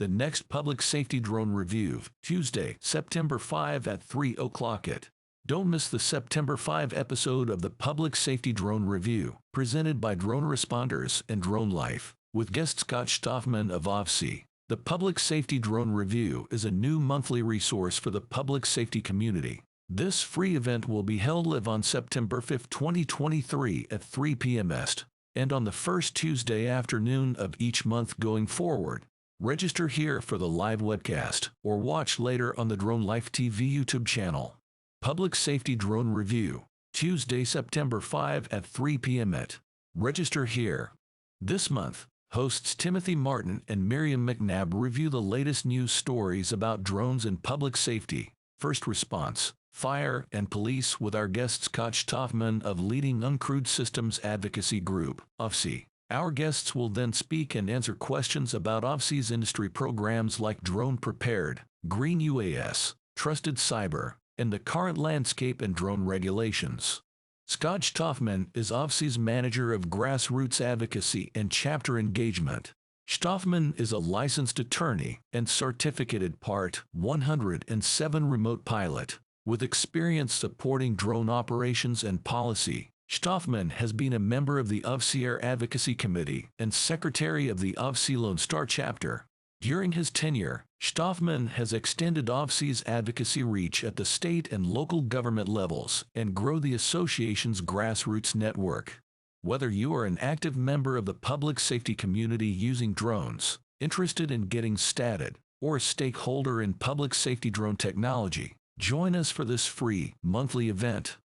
the next Public Safety Drone Review, Tuesday, September 5 at 3 o'clock. Don't miss the September 5 episode of the Public Safety Drone Review, presented by Drone Responders and Drone Life, with guest Scott Stoffman of AUVSI. The Public Safety Drone Review is a new monthly resource for the public safety community. This free event will be held live on September 5, 2023 at 3 p.m. Est, and on the first Tuesday afternoon of each month going forward. Register here for the live webcast, or watch later on the Drone Life TV YouTube channel. Public Safety Drone Review, Tuesday, September 5 at 3 p.m. Register here. This month, hosts Timothy Martin and Miriam McNabb review the latest news stories about drones and public safety, first response, fire, and police with our guest Scott Stoffman of leading Uncrewed Systems Advocacy Group, AUVSI. Our guests will then speak and answer questions about AUVSI's industry programs like Drone Prepared, Green UAS, Trusted Cyber, and the current landscape and drone regulations. Scott Stoffman is AUVSI's Manager of Grassroots Advocacy and Chapter Engagement. Stoffman is a licensed attorney and certificated Part 107 remote pilot, with experience supporting drone operations and policy. Stoffman has been a member of the AUVSI Air Advocacy Committee and Secretary of the AUVSI Lone Star Chapter. During his tenure, Stoffman has extended AUVSI's advocacy reach at the state and local government levels and grow the association's grassroots network. Whether you are an active member of the public safety community using drones, interested in getting started, or a stakeholder in public safety drone technology, join us for this free monthly event.